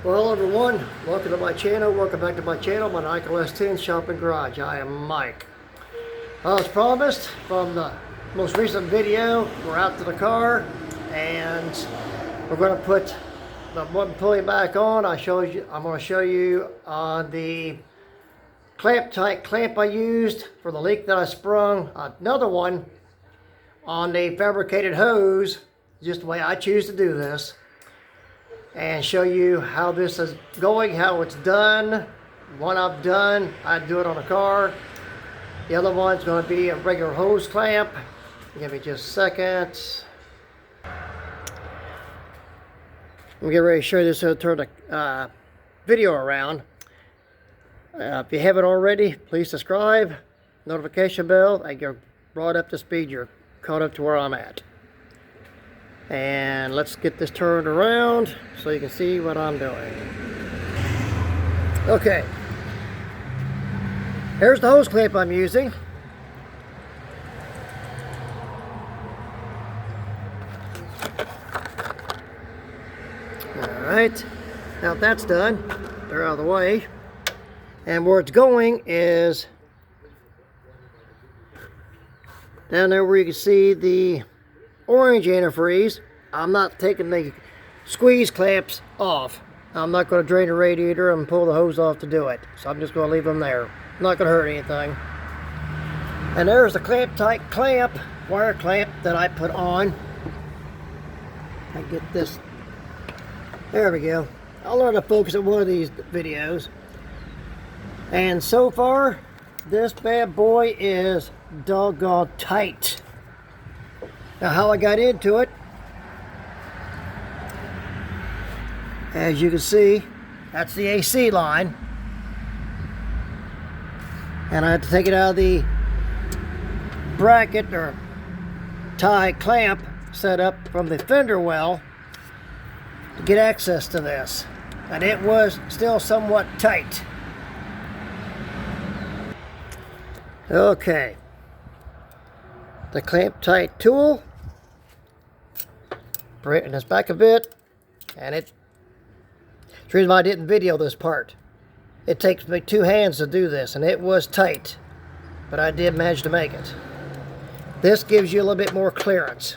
Well, hello everyone, welcome to my channel, welcome back to my channel, my Nickel S10 Shopping Garage. I am Mike. As promised from the most recent video, we're out to the car and we're going to put the button pulley back on. I'm going to show you on the clamp I used for the leak that I sprung, another one on the fabricated hose, just the way I choose to do this, and show you how this is going, how it's done. One I've done, I do it on a car. The other one's going to be a regular hose clamp. Give me just a second. I'm get ready to show you this. So turn the video around. If you haven't already, please subscribe, notification bell, and you're brought up to speed. You're caught up to where I'm at. And let's get this turned around so you can see what I'm doing. Okay, here's the hose clamp I'm using. Alright, now that's done, they're out of the way. And where it's going is down there where you can see the orange antifreeze. I'm not taking the squeeze clamps off. I'm not going to drain the radiator and pull the hose off to do it. So I'm just going to leave them there. Not going to hurt anything. And there's the clamp tight clamp, wire clamp that I put on. I get this. There we go. I'll learn to focus on one of these videos. And so far, this bad boy is doggone tight. Now, how I got into it, as you can see, that's the AC line. And I had to take it out of the bracket or tie clamp set up from the fender well to get access to this. And it was still somewhat tight. Okay. The clamp tight tool. Straighten this back a bit, and the reason why I didn't video this part, it takes me 2 hands to do this, and it was tight, but I did manage to make it. This gives you a little bit more clearance.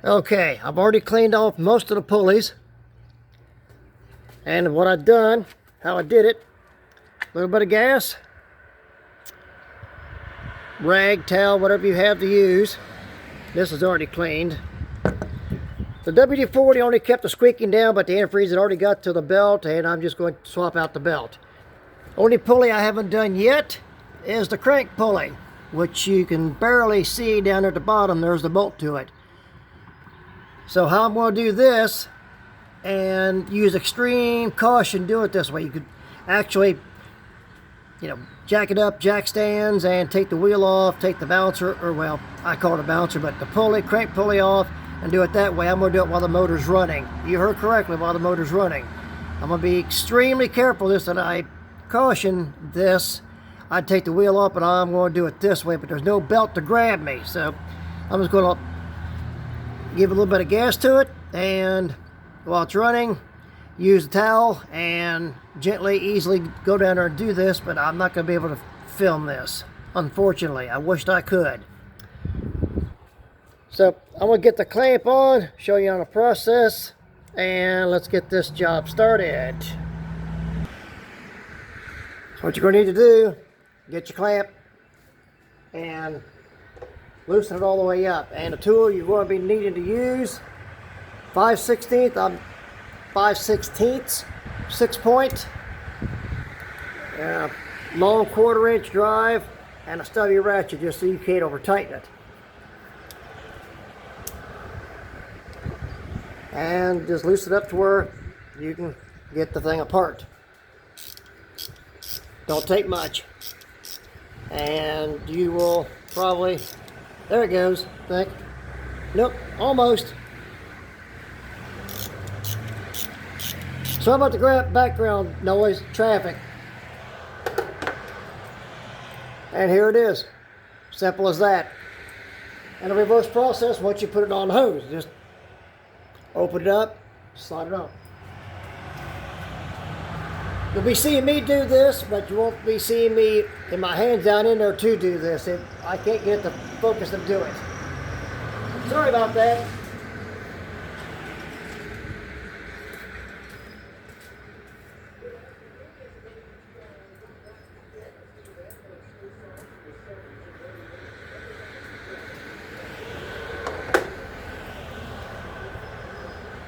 Okay, I've already cleaned off most of the pulleys, and what I've done, how I did it, a little bit of gas, rag, towel, whatever you have to use. This is already cleaned. The WD-40 only kept the squeaking down, but the antifreeze had already got to the belt, and I'm just going to swap out the belt. Only pulley I haven't done yet is the crank pulley, which you can barely see down at the bottom. There's the bolt to it. So how I'm going to do this, and use extreme caution, do it this way. You could actually, jack it up, jack stands, and take the wheel off, take the bouncer, or well, I call it a bouncer, but the pulley, crank pulley off, and do it that way. I'm going to do it while the motor's running. You heard correctly, while the motor's running. I'm going to be extremely careful this, and I caution this. I'd take the wheel off, but I'm going to do it this way, but there's no belt to grab me. So I'm just going to give a little bit of gas to it, and while it's running, use the towel and gently, easily go down there and do this, but I'm not going to be able to film this, unfortunately. I wished I could. So I'm going to get the clamp on, show you on the process, and let's get this job started. So what you're going to need to do, get your clamp and loosen it all the way up. And the tool you're going to be needing to use, 5/16, 6-point, long 1/4-inch drive, and a stubby ratchet just so you can't over tighten it. And just loosen it up to where you can get the thing apart. Don't take much. And you will probably, there it goes, I think. Nope, almost. Sorry about the background noise, traffic. And here it is. Simple as that. And the reverse process, once you put it on the hose, just open it up, slide it on. You'll be seeing me do this, but you won't be seeing me in my hands down in there to do this. I can't get the focus to do it. Sorry about that.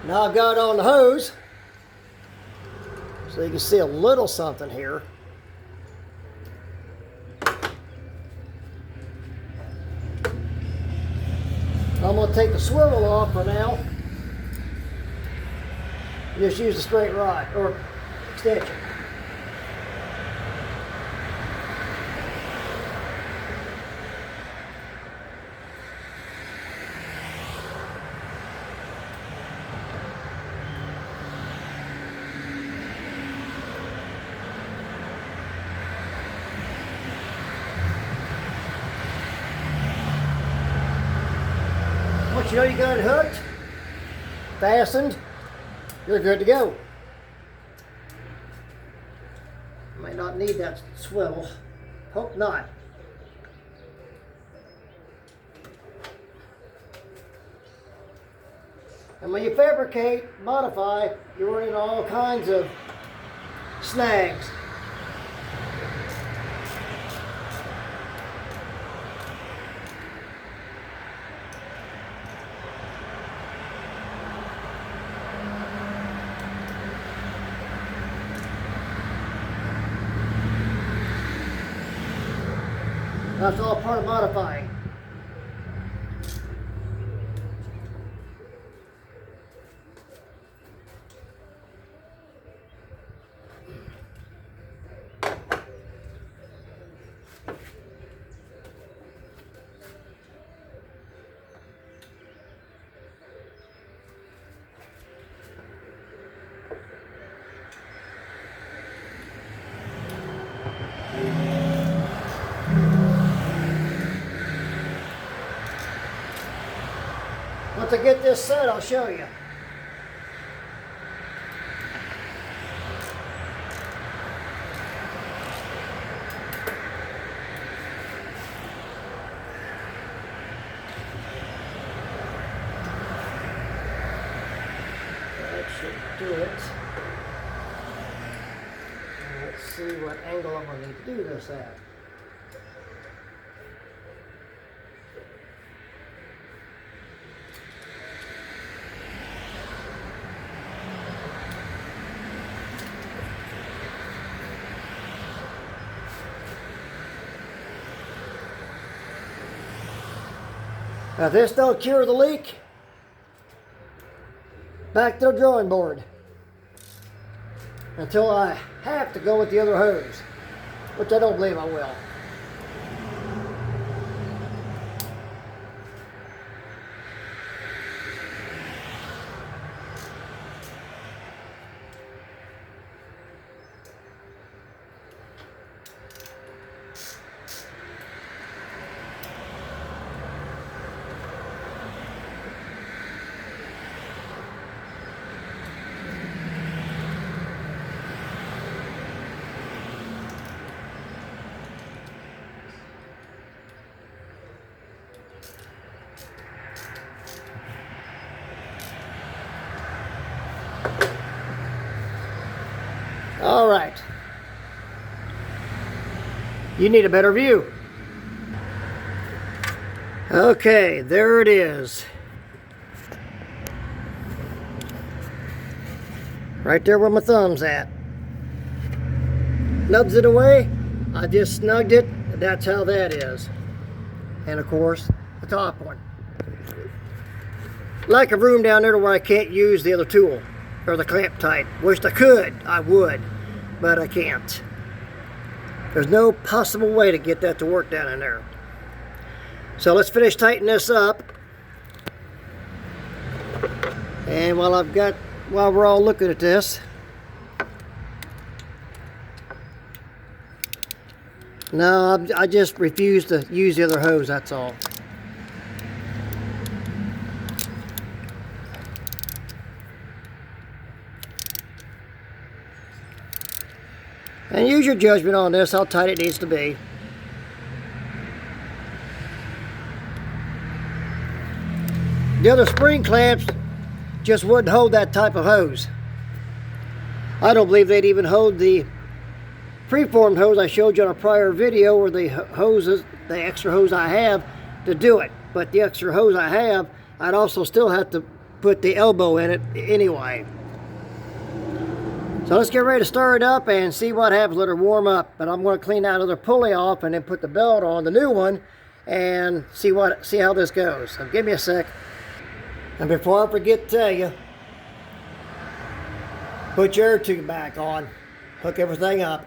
Now I've got it on the hose, so you can see a little something here. I'm going to take the swivel off for now. Just use the straight rod or extension. Once you know you got it hooked, fastened, you're good to go. Might not need that swivel. Hope not. And when you fabricate, modify, you run into all kinds of snags. That's all part of modifying. Once I get this set, I'll show you. That should do it. Let's see what angle I'm going to do this at. Now if this don't cure the leak, back to the drawing board until I have to go with the other hose, which I don't believe I will. All right. You need a better view. Okay, there it is. Right there where my thumb's at. Nubs it away. I just snugged it. That's how that is. And of course, the top one. Like a room down there to where I can't use the other tool or the clamp tight. Wished I could, I would, but I can't. There's no possible way to get that to work down in there. So let's finish tightening this up. And while we're all looking at this, no, I just refuse to use the other hose, that's all. And use your judgment on this, how tight it needs to be. The other spring clamps just wouldn't hold that type of hose. I don't believe they'd even hold the preformed hose I showed you on a prior video, or the hoses, the extra hose I have to do it. But the extra hose I have, I'd also still have to put the elbow in it anyway. So let's get ready to stir it up and see what happens. Let her warm up. But I'm going to clean that other pulley off and then put the belt on, the new one, and see how this goes. So give me a sec. And before I forget to tell you, put your air tube back on. Hook everything up.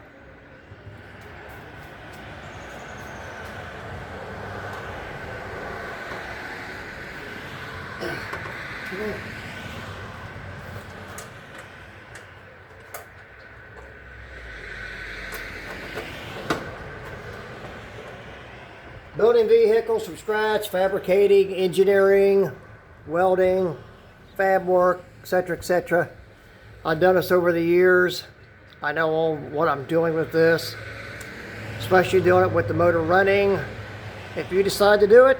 Building vehicles from scratch, fabricating, engineering, welding, fab work, etc., etc. I've done this over the years. I know all what I'm doing with this, especially doing it with the motor running. If you decide to do it,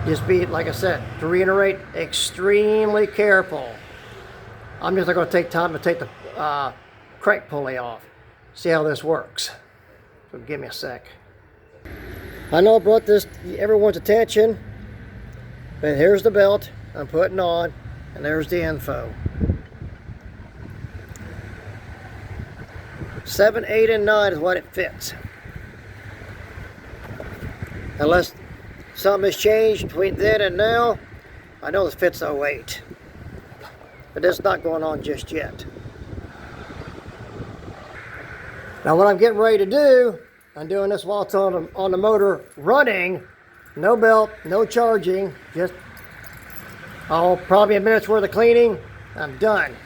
just be, like I said, to reiterate, extremely careful. I'm just not going to take time to take the crank pulley off. See how this works. So give me a sec. I know I brought this to everyone's attention, but here's the belt I'm putting on, and there's the info. 7, 8, and 9 is what it fits. Unless something has changed between then and now, I know this fits 08. But it's not going on just yet. Now what I'm getting ready to do, I'm doing this while it's on the motor running, no belt, no charging, just probably a minute's worth of cleaning, I'm done.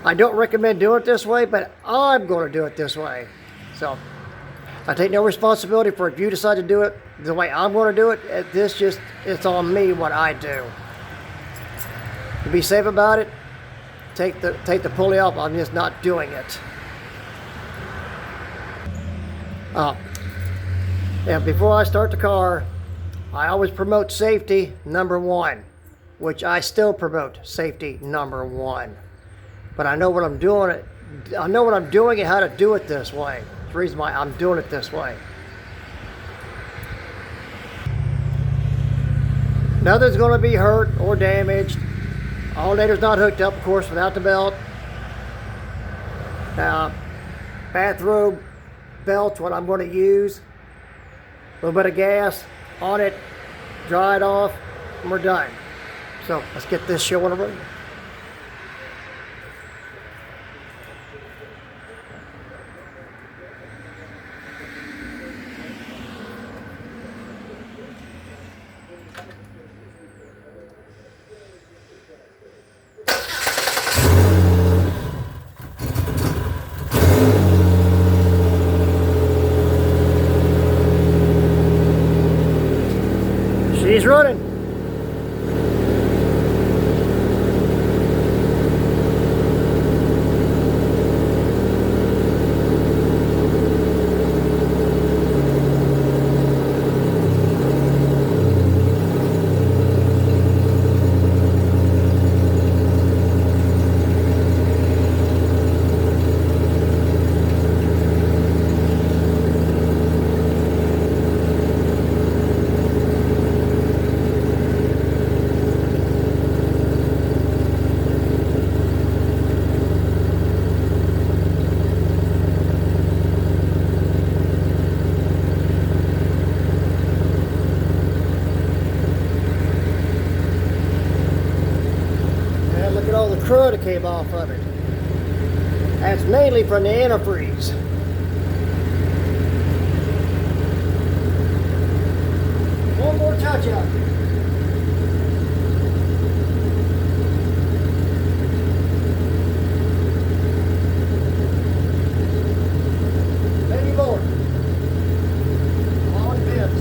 I don't recommend doing it this way, but I'm going to do it this way. So I take no responsibility for if you decide to do it the way I'm going to do it. It's on me what I do. To be safe about it, take the pulley off. I'm just not doing it. And before I start the car, I always promote safety #1, which I still promote safety #1. But I know what I'm doing. I know what I'm doing and how to do it this way. That's the reason why I'm doing it this way. Nothing's going to be hurt or damaged. Alternator's not hooked up, of course, without the belt. Bathrobe belt's what I'm going to use. A little bit of gas on it, dry it off, and we're done. So let's get this show on the road. She's running. All the crud that came off of it. That's mainly from the antifreeze. One more touch up. Maybe more. All depends.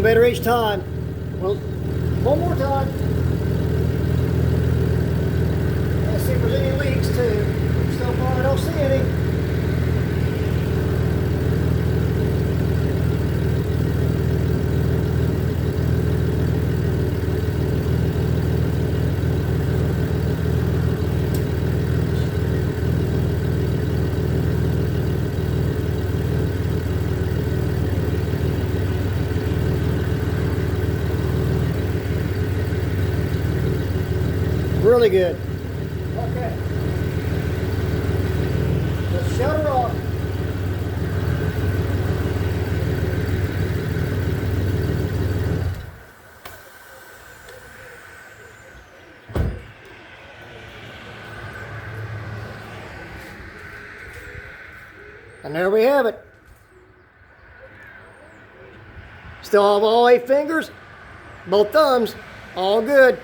Getting better each time. Well, one more time. Let's see if there's any leaks too. So far I don't see any. Really good. Okay. Let's shut her off. And there we have it. Still have all 8 fingers, both thumbs, all good.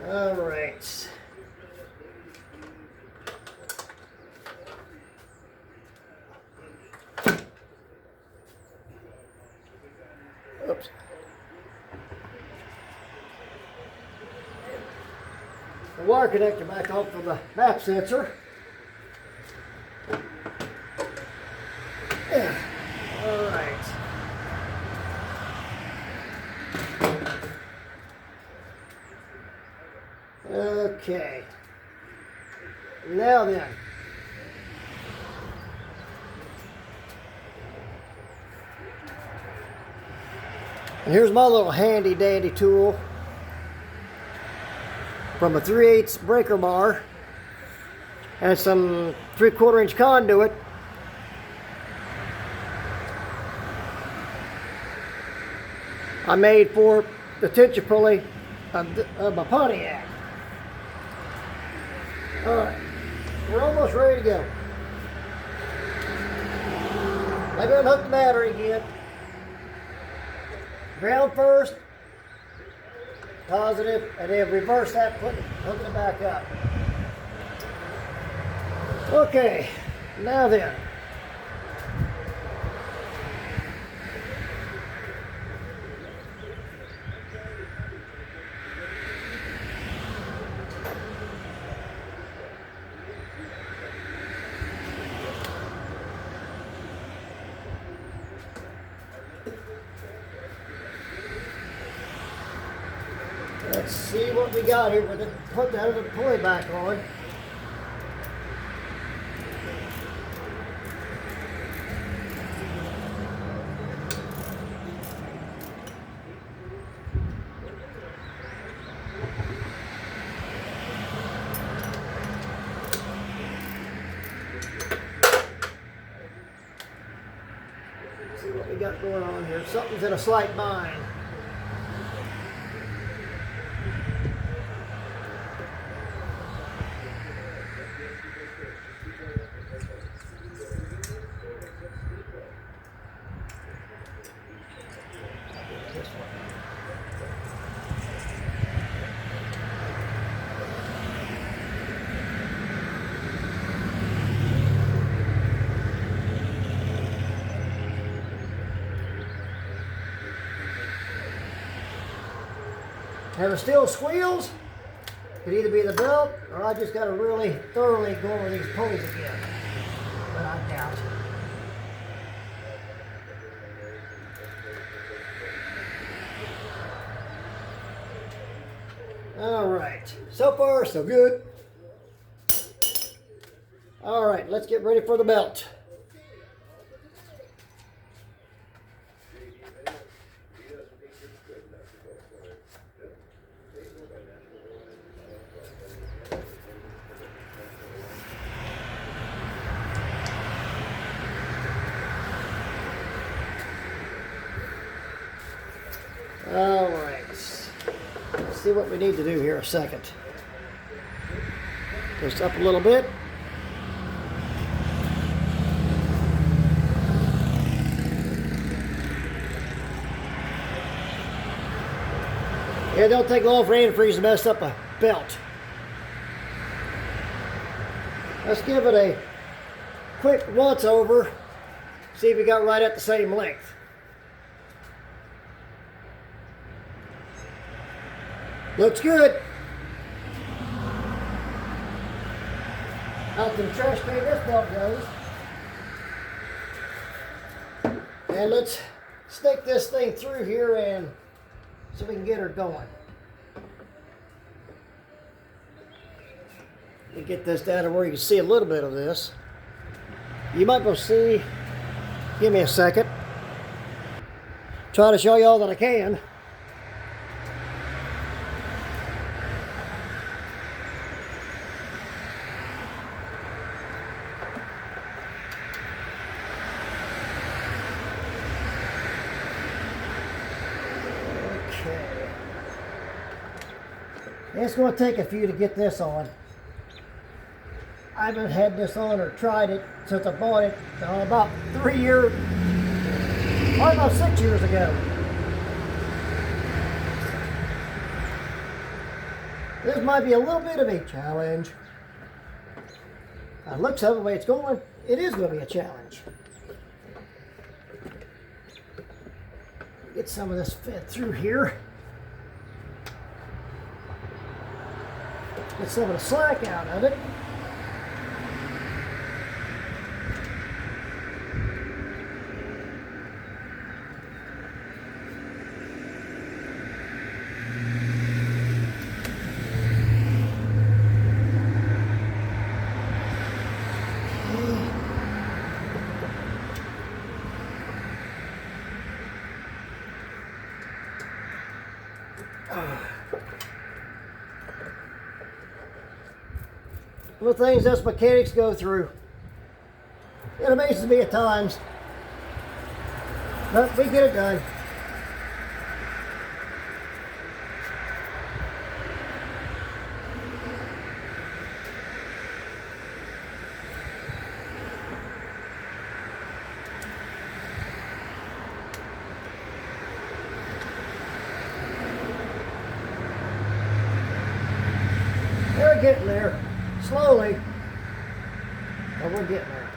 All right. Oops. The wire connector back off of the map sensor. Yeah. All right. Okay. Now then. And here's my little handy dandy tool from a 3/8 breaker bar and some 3/4 inch conduit. I made for the tension pulley of my Pontiac. Alright, we're almost ready to go. Maybe unhook the battery again. Ground first, positive, and then reverse that, hooking it back up. Okay, now then. Let's see what we got here with it. Put that other pulley back on. Let's see what we got going on here. Something's in a slight bind. And it still squeals. Could either be the belt, or I just got to really thoroughly go over these pulleys again. But I doubt it. All right, so far so good. All right, let's get ready for the belt. All right, let's see what we need to do here a second. this up a little bit. It don't take long for antifreeze to mess up a belt. Let's give it a quick once over. See if we got right at the same length. Looks good. Out to the trash can this belt goes. And let's stick this thing through here and so we can get her going. Let me get this down to where you can see a little bit of this. You might be able to see, give me a second. Try to show you all that I can. It's going to take a few to get this on. I haven't had this on or tried it since I bought it about 3 years, or about 6 years ago. This might be a little bit of a challenge. It looks of the way it's going, it is going to be a challenge. Get some of this fed through here. Get some of the slack out of it. The things us mechanics go through. It amazes me at times. But we get it done. We're getting there. Slowly, but we're getting there.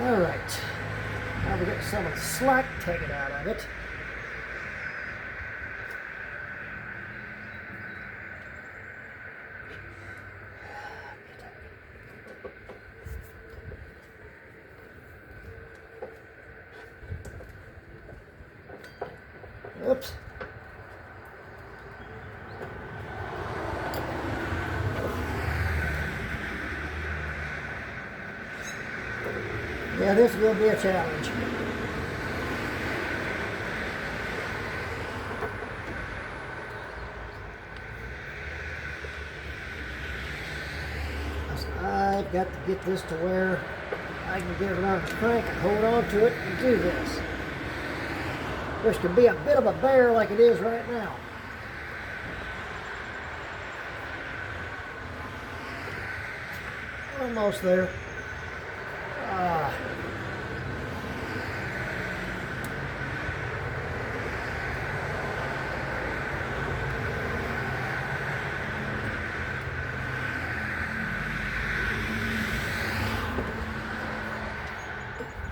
All right. Now we get some of the slack taken out of it. Oops. Yeah, this will be a challenge. I've got to get this to where I can get it around the crank and hold on to it and do this. Which can be a bit of a bear like it is right now. Almost there.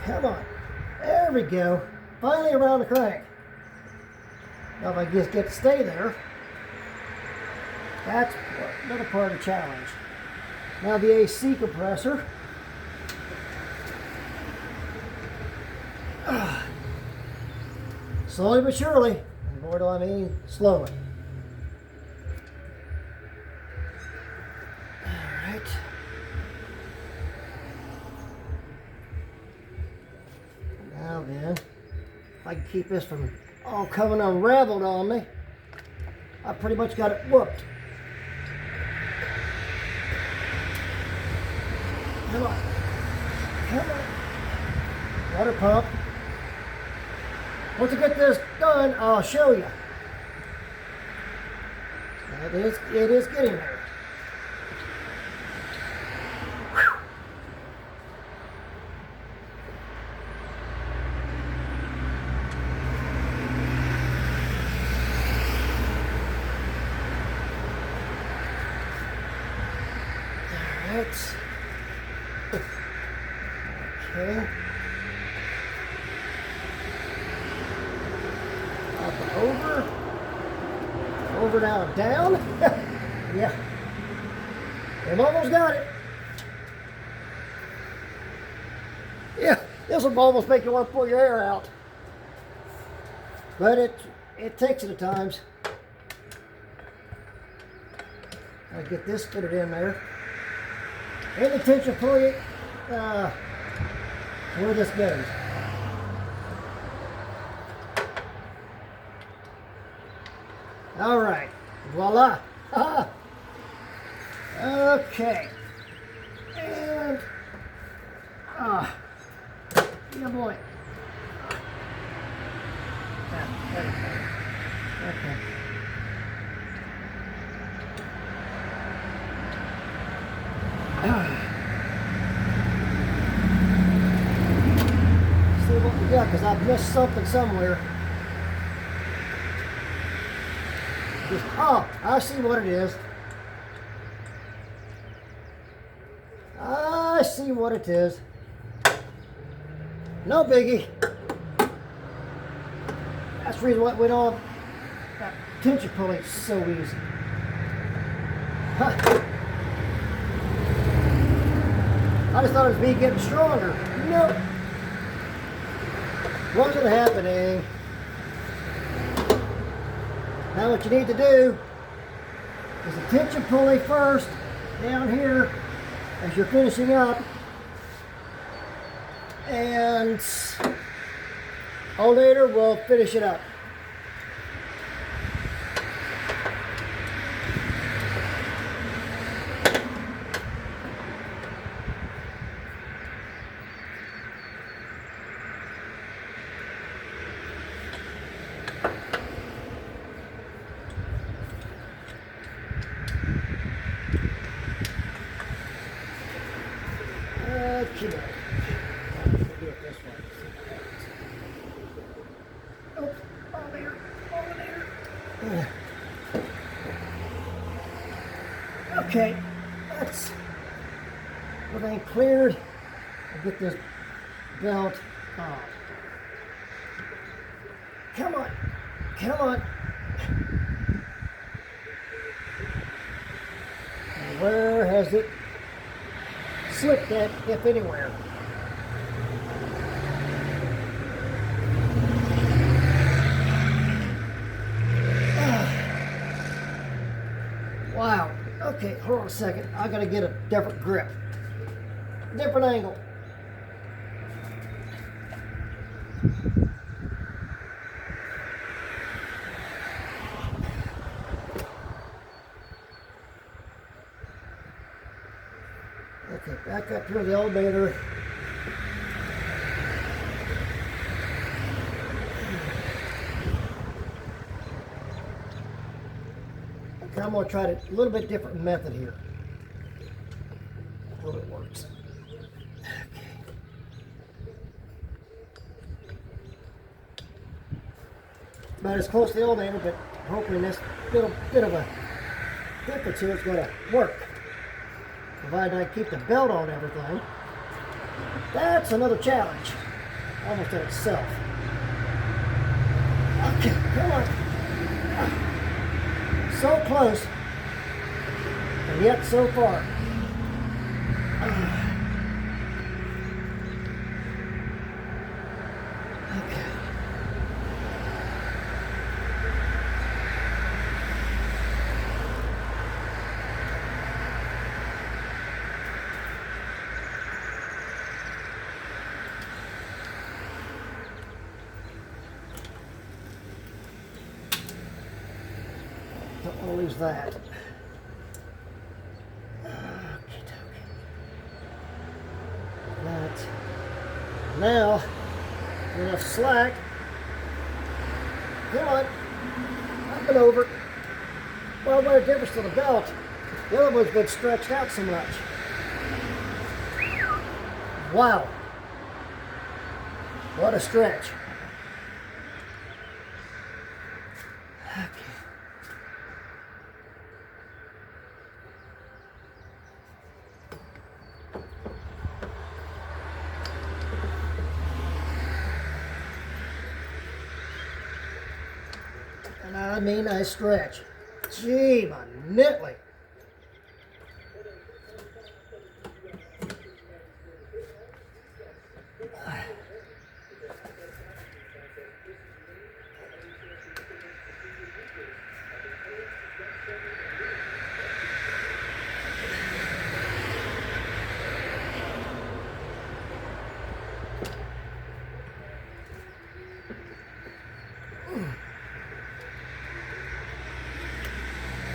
Come on. There we go. Finally around the crank. Now if I just get to stay there, that's another part of the challenge. Now the AC compressor. Slowly but surely, and boy do I mean slowly. All right. Now then, if I can keep this from all coming unraveled on me, I pretty much got it whooped. Come on. Come on. Water pump. Once I get this done, I'll show you. It is getting there. That's okay. Up and over now and down. Yeah, we've almost got it. Yeah, this will almost make you want to pull your hair out, but it takes it at times. I get this fitted in there. Any tension pulley, where this goes. All right, voila. Okay, and yeah, boy. Okay. See what we got, because I've missed something somewhere. Oh, I see what it is. I see what it is. No biggie. That's the reason why we don't. That tension pulley is so easy. Huh. I just thought it was me getting stronger. Nope. Wasn't happening. Now what you need to do is the tension pulley first down here as you're finishing up, and alternator will finish it up. Okay. Get this one. Oh, there. Okay, that's everything cleared. I'll get this belt off. Come on, come on. And where has it slipped at, if anywhere? Wow. Okay, hold on a second. I gotta get a different grip. Different angle. Okay, back up here to the elevator. Okay, I'm going to try a little bit different method here. I hope it works. Okay. About as close to the elevator, but hopefully this little bit of a difference here is going to work. Provided I keep the belt on everything. That's another challenge, almost in itself. Okay, come on. So close, and yet so far. Okay. Don't want to lose that. That. Now, enough slack. Come on. Up and over. Well, what a difference to the belt. The other one's been stretched out so much. Wow. What a stretch. Okay. I mean, I stretch. Gee, my nittly.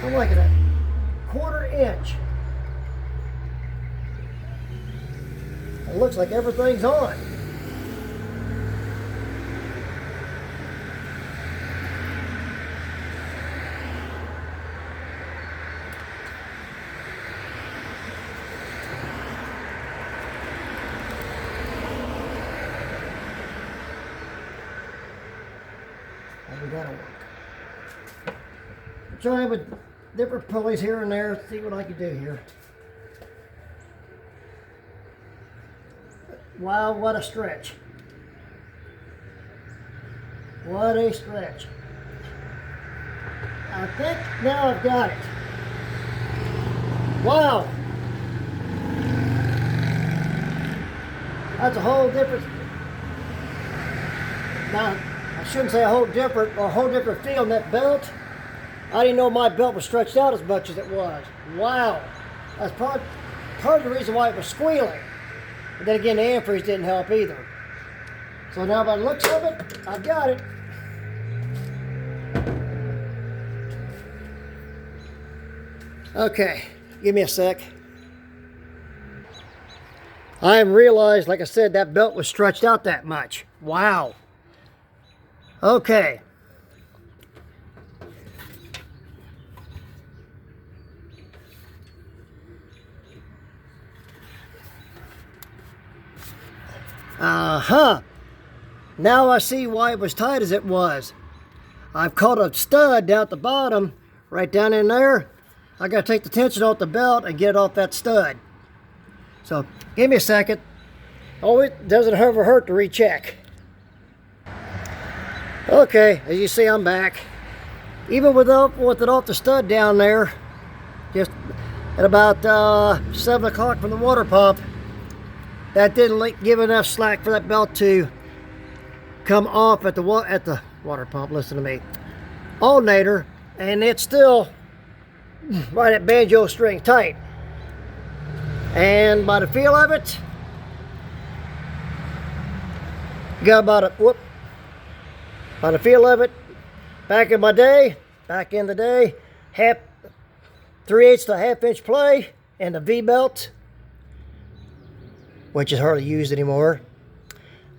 I'm like at a 1/4 inch. It looks like everything's on. And we gotta work. Trying with different pulleys here and there, see what I can do here. Wow, what a stretch. What a stretch. I think now I've got it. Wow. That's a whole different, now I shouldn't say a whole different feel in that belt. I didn't know my belt was stretched out as much as it was. Wow. That's part of the reason why it was squealing. But then again, the antifreeze didn't help either. So now by the looks of it, I've got it. Okay, give me a sec. I realized, like I said, that belt was stretched out that much. Wow. Okay. Now I see why it was tight as it was. I've caught a stud down at the bottom, right down in there. I gotta take the tension off the belt and get it off that stud. So, give me a second. Oh, it doesn't ever hurt to recheck. Okay, as you see, I'm back. Even with it off the stud down there, just at about 7 o'clock from the water pump, that didn't give enough slack for that belt to come off at the water pump. Listen to me, alternator, and it's still right at banjo string tight. And by the feel of it, got about a by the feel of it, back in the day, 3/8 to 1/2 inch play and the V belt, which is hardly used anymore.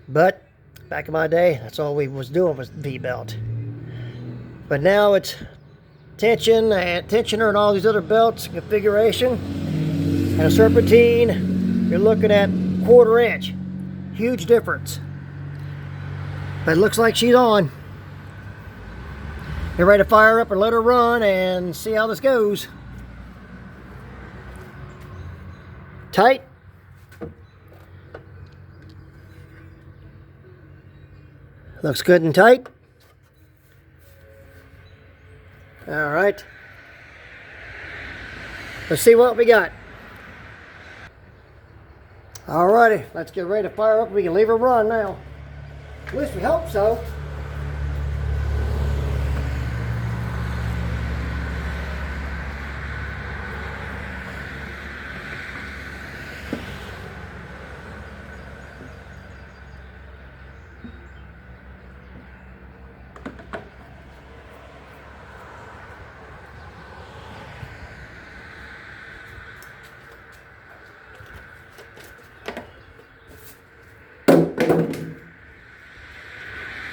But back in my day, that's all we was doing was V belt. But now it's tension and tensioner and all these other belts configuration, and a serpentine. You're looking at 1/4 inch, huge difference. But it looks like she's on. Get ready to fire up and let her run and see how this goes. Tight. Looks good and tight. All right. Let's see what we got. All righty, let's get ready to fire up. We can leave her run now. At least we hope so.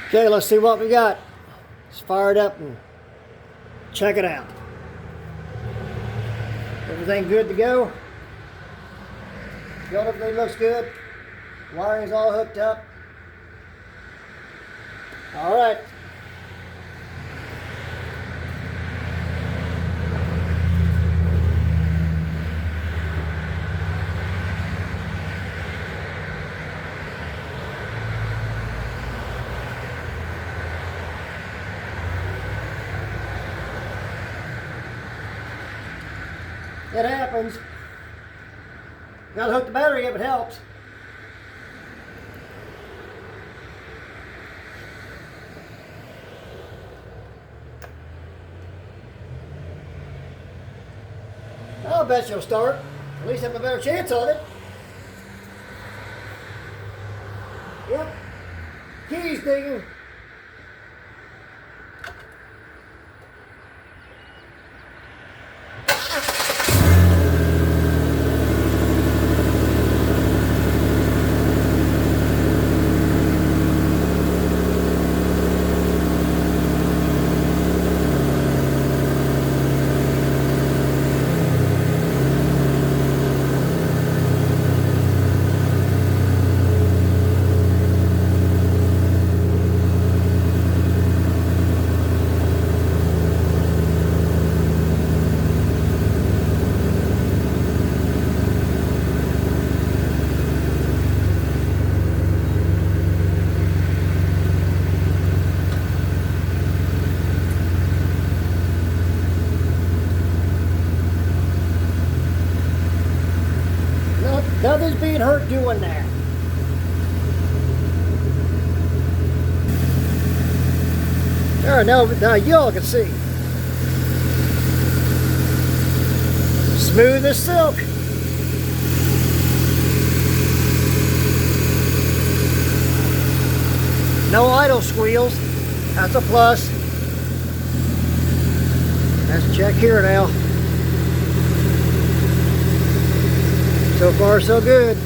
Okay, let's see what we got. Let's fire it up and check it out. Everything good to go? Everything looks good. Wiring's all hooked up. All right. It happens. Gotta hook the battery up, it helps. I'll bet you'll start. At least have a better chance of it. Yep. Keys digging. Nothing's being hurt doing that. There, now y'all can see. Smooth as silk. No idle squeals. That's a plus. Let's check here now. So far, so good.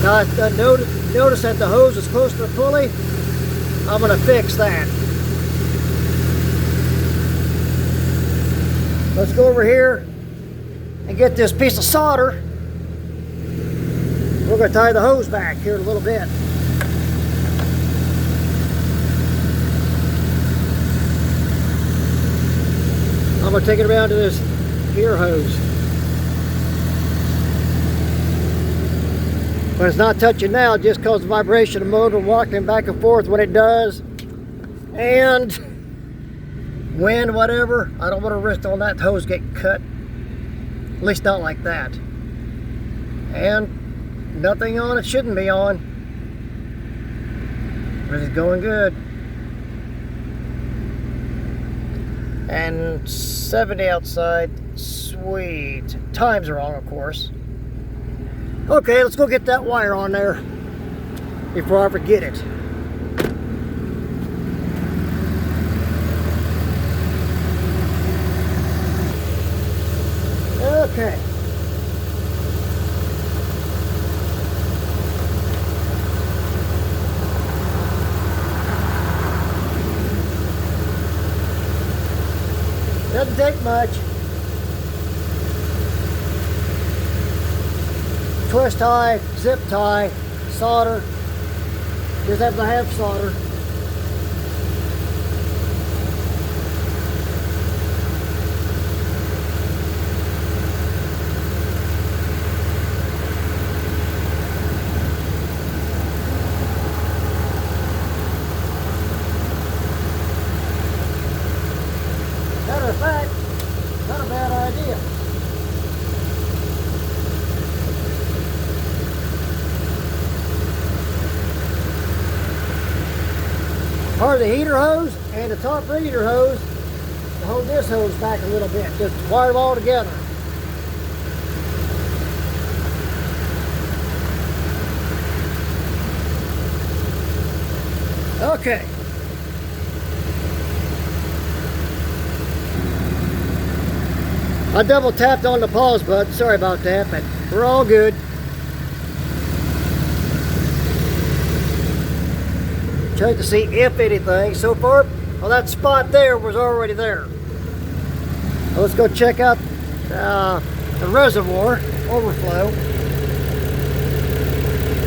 Now, I notice that the hose is close to the pulley. I'm going to fix that. Let's go over here and get this piece of solder. We're going to tie the hose back here in a little bit. I'm going to take it around to this gear hose. But it's not touching now just because the vibration of the motor walking back and forth when it does. And wind, whatever. I don't want to risk on that hose getting cut. At least not like that. And nothing on it shouldn't be on. But it's going good. And 70 outside. Sweet. Time's wrong, of course. Okay, let's go get that wire on there before I forget it. Okay. Doesn't take much. Twist tie, zip tie, solder. Just have to have solder. Matter of fact, not a bad idea. Part of the heater hose and the top reader hose to hold this hose back a little bit. Just wire them all together. Okay. I double tapped on the pause button. Sorry about that, but we're all good. Check to see if anything. So far, well, that spot there was already there. Well, let's go check out the reservoir overflow.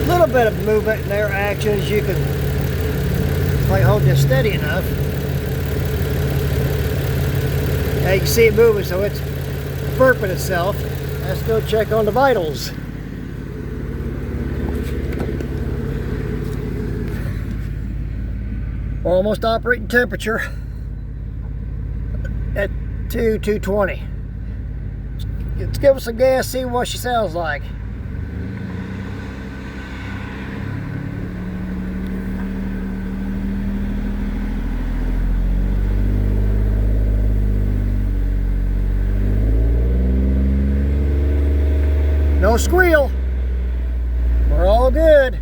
A little bit of movement in there, action, as you can probably hold this steady enough. Now you can see it moving, so it's burping itself. Let's go check on the vitals. Almost operating temperature at 220. let's give her some gas, see what she sounds like. No squeal. We're all good.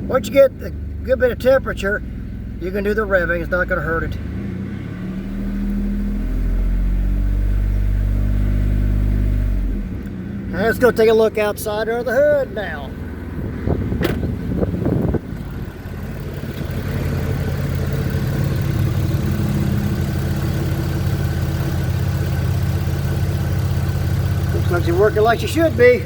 Once you get a good bit of temperature, you can do the revving. It's not going to hurt it. And let's go take a look outside under the hood now. Looks like you're working like you should be.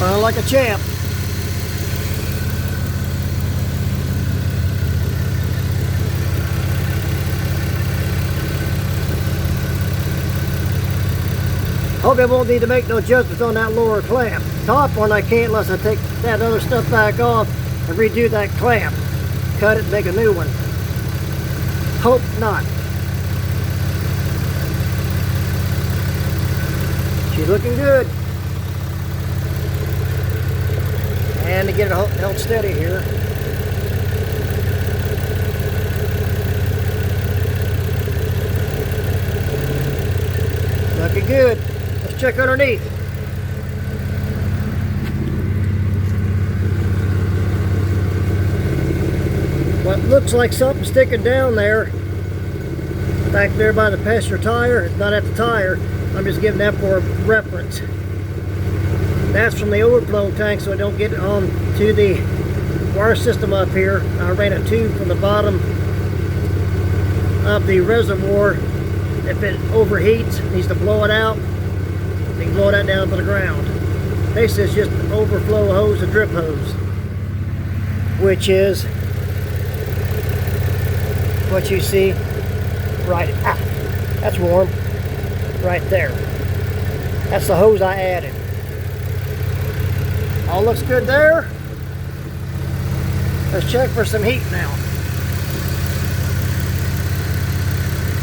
Running like a champ. Hope I won't need to make no adjustments on that lower clamp. Top one I can't unless I take that other stuff back off and redo that clamp. Cut it and make a new one. Hope not. She's looking good. And to get it held steady here. Looking good. Let's check underneath. What looks like something sticking down there, back there by the passenger tire, it's not at the tire. I'm just giving that for reference. That's from the overflow tank, so I don't get on to the wire system up here. I ran a tube from the bottom of the reservoir. If it overheats, needs to blow it out, you can blow that down to the ground. Basically, it's just an overflow hose, a drip hose, which is what you see right, that's warm, right there. That's the hose I added. All looks good there. Let's check for some heat now.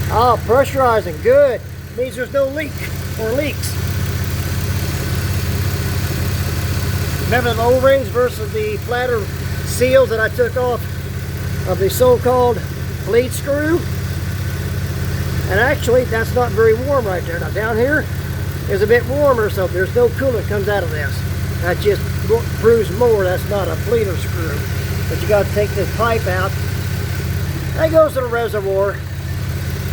Ah, pressurizing, good. Means there's no leak or leaks. Remember the O-rings versus the flatter seals that I took off of the so-called bleed screw? And actually, that's not very warm right there. Now down here is a bit warmer, so there's no coolant comes out of this. That just proves more that's not a bleeder screw. But you got to take this pipe out. That goes to the reservoir.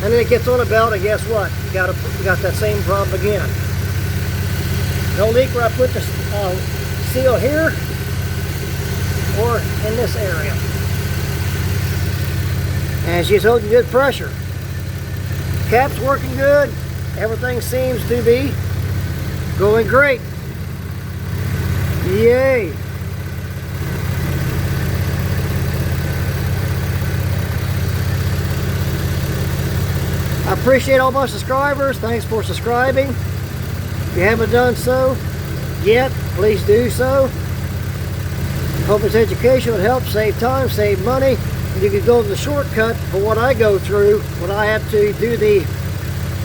And then it gets on a belt, and guess what? You got that same problem again. No leak where I put the seal here or in this area. And she's holding good pressure. Cap's working good. Everything seems to be going great. Yay! I appreciate all my subscribers. Thanks for subscribing. If you haven't done so yet, please do so. Hope this education would help save time, save money. And you can go to the shortcut for what I go through when I have to do the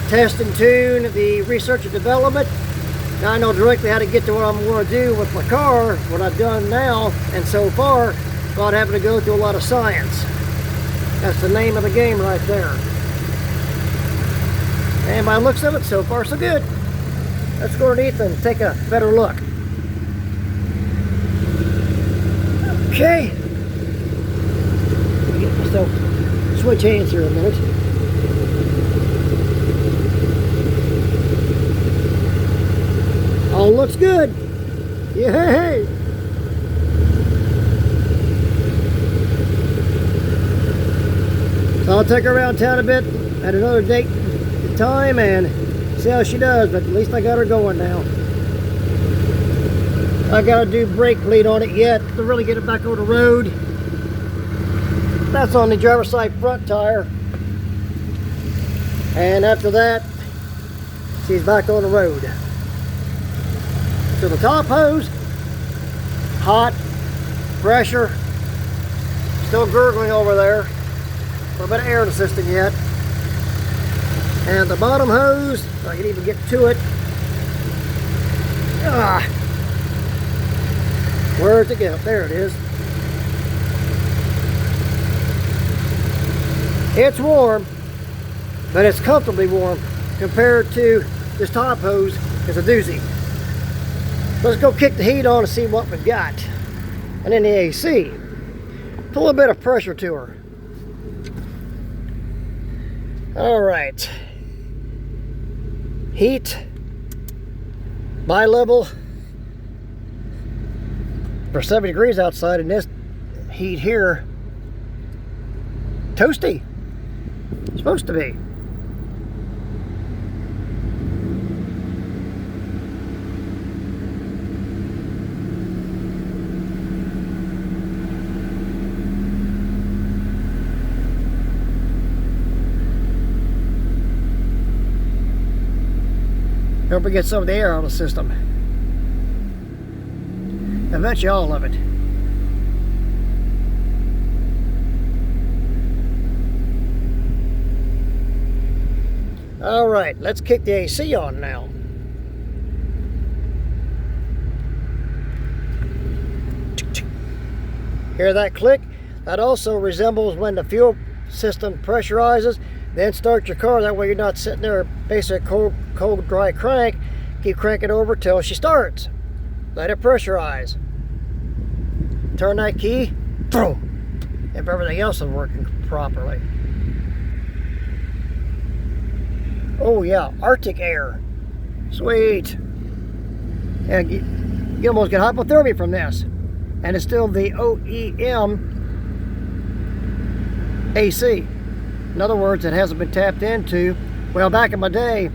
test and tune, the research and development. Now I know directly how to get to what I'm going to do with my car, what I've done now and so far, without having to go through a lot of science. That's the name of the game right there. And by the looks of it, so far so good. Let's go underneath and take a better look. Okay. Let me get myself, switch hands here a minute. All looks good. Yay! So I'll take her around town a bit at another date time and see how she does, but at least I got her going now. I gotta do brake bleed on it yet to really get it back on the road. That's on the driver's side front tire. And after that, she's back on the road. So the top hose, hot, pressure, still gurgling over there. A little bit of air in the system yet. And the bottom hose, if I can even get to it. Where's it go? There it is. It's warm, but it's comfortably warm compared to this top hose. It's a doozy. Let's go kick the heat on and see what we've got. And then the AC. Put a little bit of pressure to her. All right. Heat, bi-level for 70 degrees outside, and this heat here, toasty. It's supposed to be. Don't forget some of the air out of the system. Eventually all of it. All right, let's kick the AC on now. Hear that click? That also resembles when the fuel system pressurizes. Then start your car. That way you're not sitting there basically cold dry crank. Keep cranking over till she starts. Let it pressurize. Turn that key. Boom. If everything else is working properly. Oh yeah, Arctic air. Sweet. And you almost get hypothermia from this. And it's still the OEM AC. In other words, it hasn't been tapped into. Well, back in my day,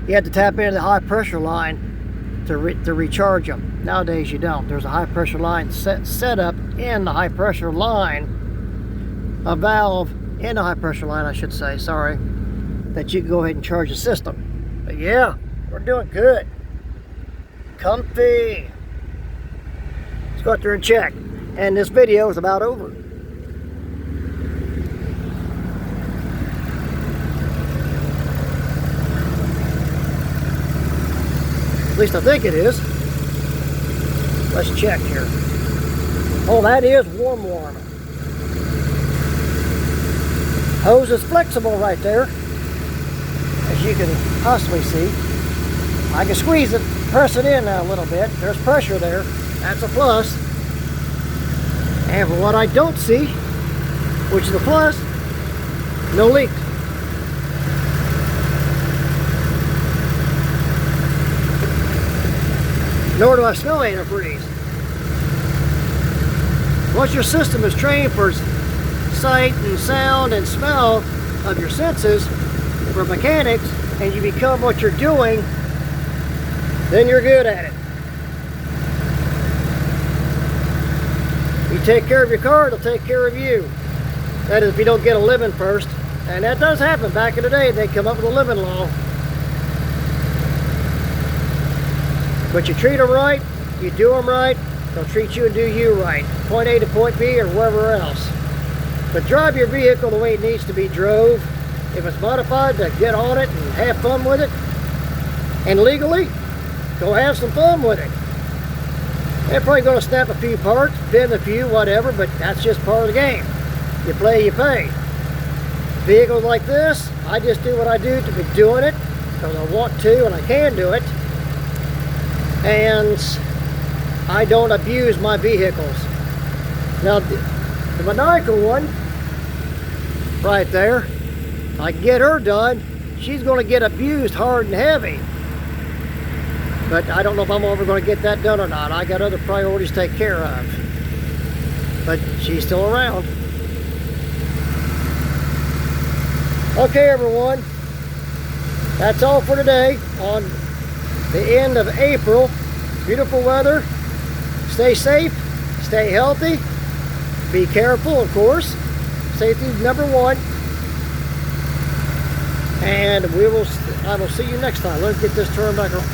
you had to tap into the high pressure line to recharge them. Nowadays you don't. There's a high pressure line set up in the high pressure line, a valve in the high pressure line, I should say, sorry, that you can go ahead and charge the system. But yeah, we're doing good. Comfy. Let's go out there and check. And this video is about over. At least I think it is. Let's check here. Oh, that is warm. Hose is flexible right there, as you can possibly see. I can squeeze it, press it in now a little bit. There's pressure there. That's a plus. And for what I don't see, which is a plus, no leak. Nor do I smell antifreeze. Once your system is trained for sight and sound and smell of your senses for mechanics, and you become what you're doing, then you're good at it. You take care of your car, it'll take care of you. That is, if you don't get a living first. And that does happen. Back in the day, they come up with a living law. But you treat them right, you do them right, they'll treat you and do you right. Point A to point B or wherever else. But drive your vehicle the way it needs to be drove. If it's modified, to get on it and have fun with it. And legally, go have some fun with it. They're probably going to snap a few parts, bend a few, whatever, but that's just part of the game. You play, you pay. Vehicles like this, I just do what I do to be doing it because I want to and I can do it. And I don't abuse my vehicles. Now, the maniacal one, right there, I can get her done. She's going to get abused hard and heavy. But I don't know if I'm ever going to get that done or not. I got other priorities to take care of. But she's still around. Okay, everyone. That's all for today on the end of April. Beautiful weather. Stay safe. Stay healthy. Be careful, of course. Safety is #1. And I will see you next time. Let's get this turned back on.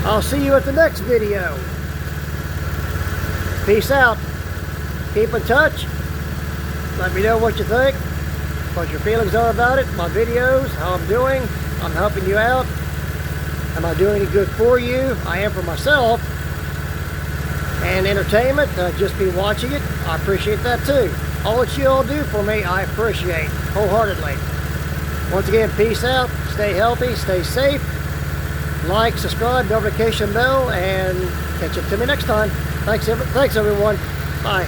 I'll see you at the next video. Peace out. Keep in touch. Let me know what you think, what your feelings are about it, my videos, how I'm doing. I'm helping you out. Am I doing any good for you? I am for myself. And entertainment, just be watching it. I appreciate that too. All that you all do for me, I appreciate wholeheartedly. Once again, peace out. Stay healthy, stay safe. Like, subscribe, notification bell, and catch up to me next time. Thanks everyone. Bye.